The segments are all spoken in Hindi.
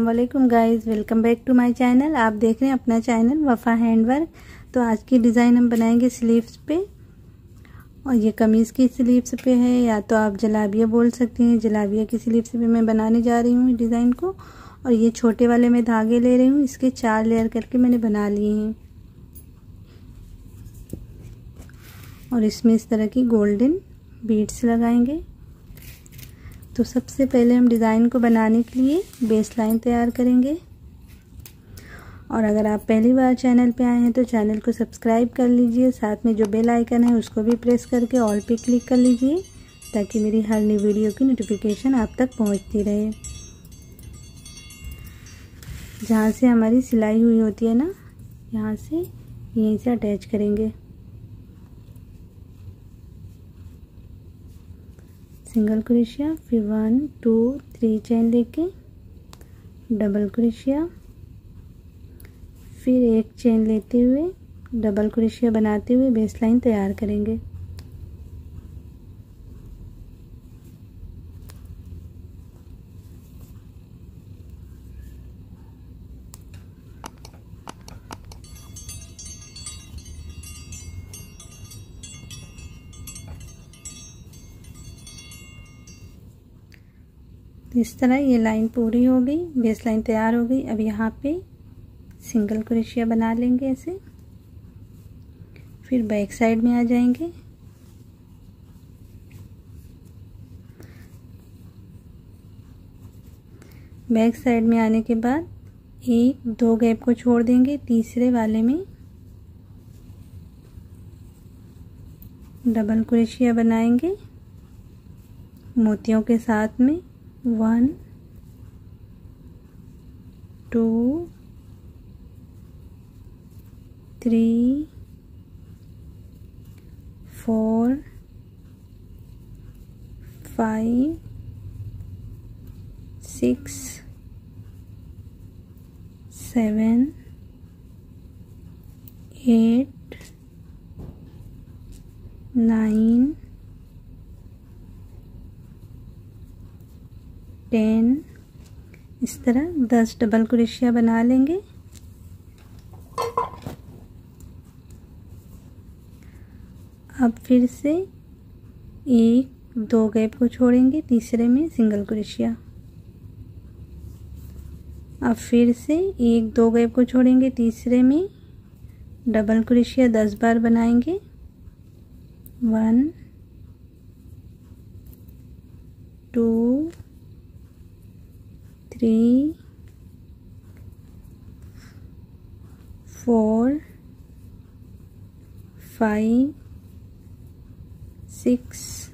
वालेकुम guys, welcome back to my channel. आप देख रहे हैं अपना चैनल वफ़ा हैंडवर्क। तो आज की डिज़ाइन हम बनाएंगे स्लीव्स पे, और ये कमीज़ की स्लीव्स पे है, या तो आप जलाबिया बोल सकते हैं। जलाबिया की स्लीव्स पे मैं बनाने जा रही हूँ डिज़ाइन को। और ये छोटे वाले मैं धागे ले रही हूँ, इसके 4 लेयर करके मैंने बना लिए हैं। और इसमें इस तरह की गोल्डन बीड्स लगाएंगे। तो सबसे पहले हम डिज़ाइन को बनाने के लिए बेस लाइन तैयार करेंगे। और अगर आप पहली बार चैनल पे आए हैं तो चैनल को सब्सक्राइब कर लीजिए, साथ में जो बेल आइकन है उसको भी प्रेस करके ऑल पे क्लिक कर लीजिए, ताकि मेरी हर नई वीडियो की नोटिफिकेशन आप तक पहुंचती रहे। जहाँ से हमारी सिलाई हुई होती है ना, यहाँ से यहीं से अटैच करेंगे। सिंगल क्रोशिया, फिर 1 2 3 चेन लेके डबल क्रोशिया, फिर एक चेन लेते हुए डबल क्रोशिया बनाते हुए बेस लाइन तैयार करेंगे। तो इस तरह ये लाइन पूरी हो गई, बेस लाइन तैयार हो गई। अब यहाँ पे सिंगल क्रोशिया बना लेंगे ऐसे, फिर बैक साइड में आ जाएंगे। बैक साइड में आने के बाद 1-2 गैप को छोड़ देंगे। तीसरे वाले में डबल क्रोशिया बनाएंगे मोतियों के साथ में। 1 2 3 4 5 6 7 8 9 10। इस तरह 10 डबल क्रोशिया बना लेंगे। अब फिर से 1-2 गैप को छोड़ेंगे, तीसरे में सिंगल क्रोशिया। अब फिर से 1-2 गैप को छोड़ेंगे, तीसरे में डबल क्रोशिया 10 बार बनाएंगे। 1 2 3 4 5 6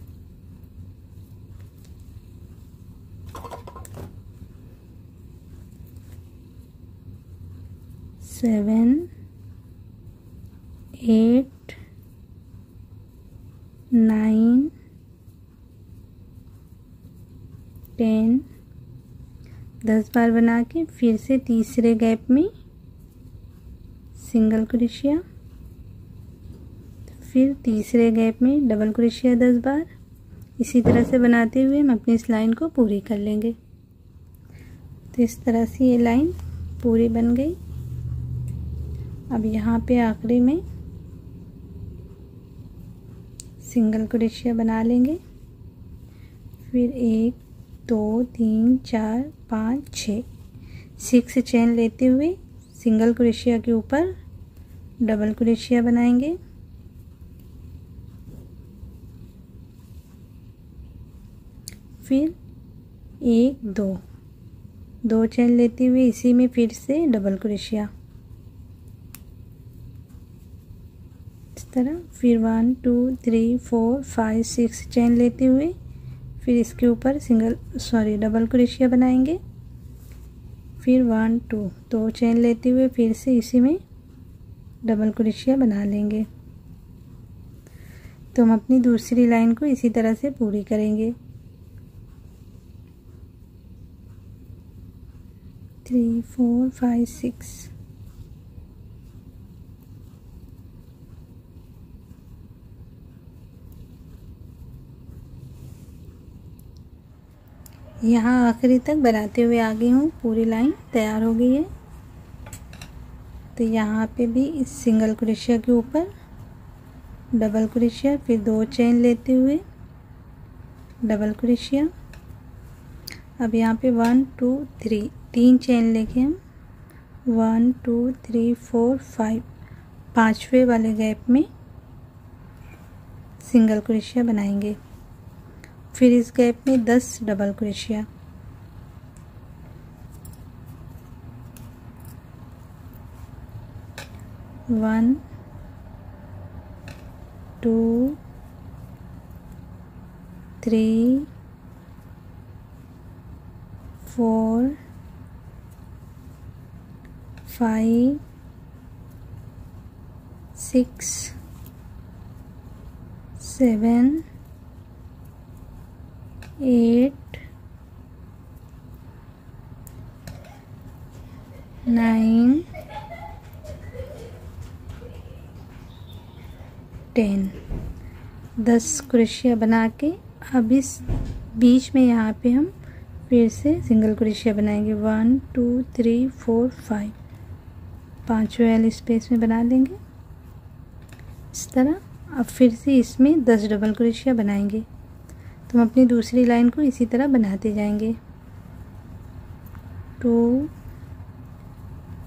7 8 9 10। 10 बार बना के फिर से तीसरे गैप में सिंगल क्रोशिया, फिर तीसरे गैप में डबल क्रोशिया 10 बार। इसी तरह से बनाते हुए हम अपनी इस लाइन को पूरी कर लेंगे। तो इस तरह से ये लाइन पूरी बन गई। अब यहाँ पे आखिरी में सिंगल क्रोशिया बना लेंगे, फिर 1 2 3 4 5 6 चेन लेते हुए सिंगल क्रोशिया के ऊपर डबल क्रोशिया बनाएंगे। फिर 1-2 चेन लेते हुए इसी में फिर से डबल क्रोशिया इस तरह। फिर 1 2 3 4 5 6 चेन लेते हुए फिर इसके ऊपर डबल क्रोशिया बनाएंगे। फिर 1 2 चेन लेते हुए फिर से इसी में डबल क्रोशिया बना लेंगे। तो हम अपनी दूसरी लाइन को इसी तरह से पूरी करेंगे। 3 4 5 6। यहाँ आखिरी तक बनाते हुए आ गई हूँ, पूरी लाइन तैयार हो गई है। तो यहाँ पे भी इस सिंगल क्रोशिया के ऊपर डबल क्रोशिया, फिर 2 चेन लेते हुए डबल क्रोशिया। अब यहाँ पे 1 2 3 3 चेन लेके हम 1 2 3 4 5 पांचवे वाले गैप में सिंगल क्रोशिया बनाएंगे। फिर इस गैप में 10 डबल क्रोशिया। वन 2 3 4 5 6 7 8 9 10 10 क्रोशिया बना के अब इस बीच में यहाँ पे हम फिर से सिंगल क्रोशिया बनाएंगे। 1 2 3 4 5 पांचवें वाले स्पेस में बना लेंगे इस तरह। अब फिर से इसमें 10 डबल क्रोशिया बनाएंगे। तो हम अपनी दूसरी लाइन को इसी तरह बनाते जाएंगे। 2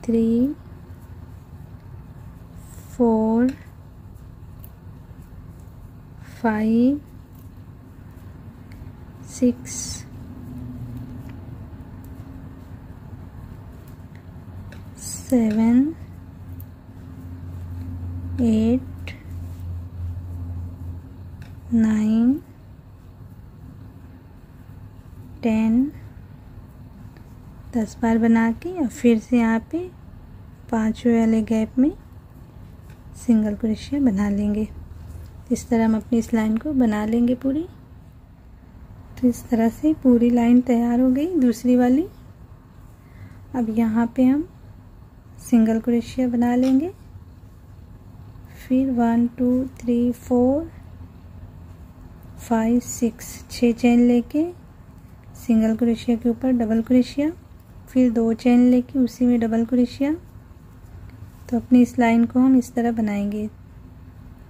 3 4 5 6 7 8 9 10 10 बार बना के और फिर से यहाँ पे पांचवें वाले गैप में सिंगल क्रोशिया बना लेंगे। इस तरह हम अपनी इस लाइन को बना लेंगे पूरी। तो इस तरह से पूरी लाइन तैयार हो गई दूसरी वाली। अब यहाँ पे हम सिंगल क्रोशिया बना लेंगे। फिर 1 2 3 4 5 6 6 चेन लेके सिंगल क्रोशिया के ऊपर डबल क्रोशिया, फिर 2 चेन लेके उसी में डबल क्रोशिया। तो अपनी इस लाइन को हम इस तरह बनाएंगे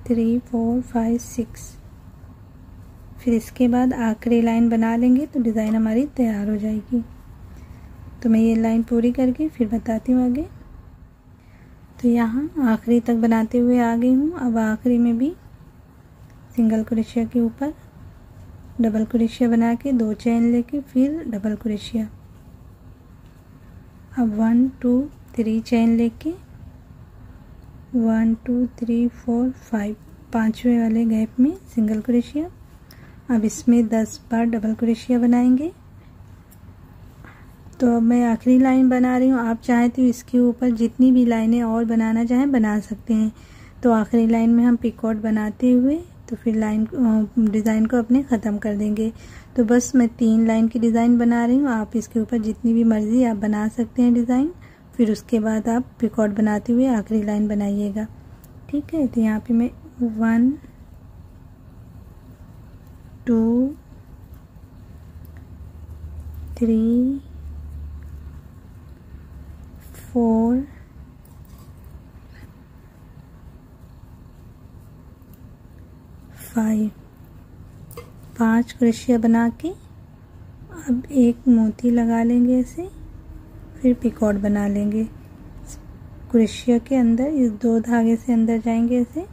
3 4 5 6। फिर इसके बाद आखिरी लाइन बना लेंगे तो डिज़ाइन हमारी तैयार हो जाएगी। तो मैं ये लाइन पूरी करके फिर बताती हूँ आगे। तो यहाँ आखिरी तक बनाते हुए आ गई हूँ। अब आखिरी में भी सिंगल क्रोशिया के ऊपर डबल क्रोशिया बना के 2 चेन लेके फिर डबल क्रोशिया। अब 1 2 3 चेन लेके 1 2 3 4 5 पांचवें वाले गैप में सिंगल क्रोशिया। अब इसमें 10 बार डबल क्रोशिया बनाएंगे। तो अब मैं आखिरी लाइन बना रही हूँ। आप चाहें तो इसके ऊपर जितनी भी लाइनें और बनाना चाहें बना सकते हैं। तो आखिरी लाइन में हम पिकॉट बनाते हुए तो फिर लाइन डिज़ाइन को अपने ख़त्म कर देंगे। तो बस मैं 3 लाइन की डिज़ाइन बना रही हूँ। आप इसके ऊपर जितनी भी मर्ज़ी आप बना सकते हैं डिज़ाइन। फिर उसके बाद आप पिकॉट बनाते हुए आखिरी लाइन बनाइएगा। ठीक है। तो यहाँ पे मैं 1 2 3 4 5 5 क्रोशिया बना के अब एक मोती लगा लेंगे ऐसे, फिर पिकॉट बना लेंगे। क्रोशिया के अंदर इस 2 धागे से अंदर जाएंगे ऐसे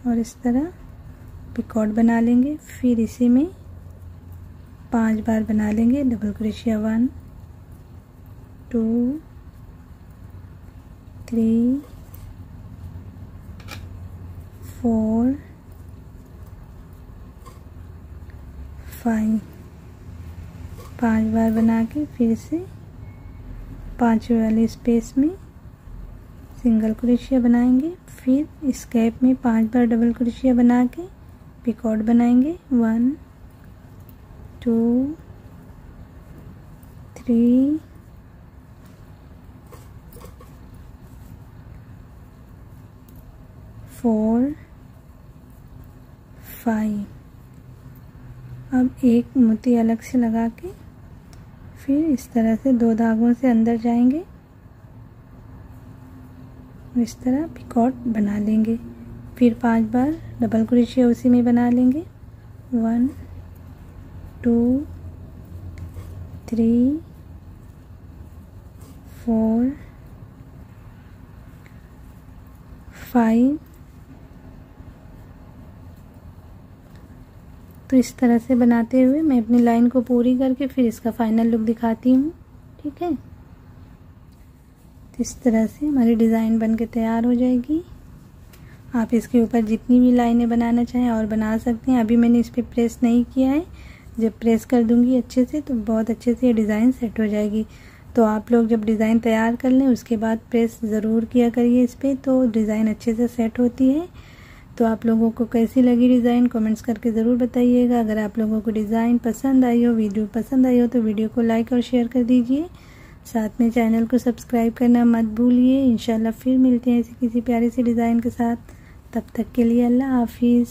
और इस तरह पिकॉट बना लेंगे। फिर इसी में 5 बार बना लेंगे डबल क्रोशिया। 1 2 3 4 5 5 बार बना के फिर से पांचवें वाले स्पेस में सिंगल क्रोशिया बनाएंगे। फिर इस गैप में 5 बार डबल क्रोशिया बना के पिकॉट बनाएंगे। 1 2 3 4 5 अब एक मोती अलग से लगा के फिर इस तरह से 2 धागों से अंदर जाएंगे, इस तरह पिकॉट बना लेंगे। फिर 5 बार डबल क्रोशिया उसी में बना लेंगे। 1 2 3 4 5। तो इस तरह से बनाते हुए मैं अपनी लाइन को पूरी करके फिर इसका फाइनल लुक दिखाती हूँ। ठीक है, तो इस तरह से हमारी डिज़ाइन बनके तैयार हो जाएगी। आप इसके ऊपर जितनी भी लाइनें बनाना चाहें और बना सकते हैं। अभी मैंने इस पर प्रेस नहीं किया है, जब प्रेस कर दूंगी अच्छे से तो बहुत अच्छे से ये डिज़ाइन सेट हो जाएगी। तो आप लोग जब डिज़ाइन तैयार कर लें उसके बाद प्रेस ज़रूर किया करिए इस पर, तो डिज़ाइन अच्छे से सेट होती है। तो आप लोगों को कैसी लगी डिज़ाइन कमेंट्स करके ज़रूर बताइएगा। अगर आप लोगों को डिज़ाइन पसंद आई हो, वीडियो पसंद आई हो तो वीडियो को लाइक और शेयर कर दीजिए। साथ में चैनल को सब्सक्राइब करना मत भूलिए। इंशाल्लाह फिर मिलते हैं ऐसी किसी प्यारी सी डिज़ाइन के साथ। तब तक के लिए अल्लाह हाफिज़।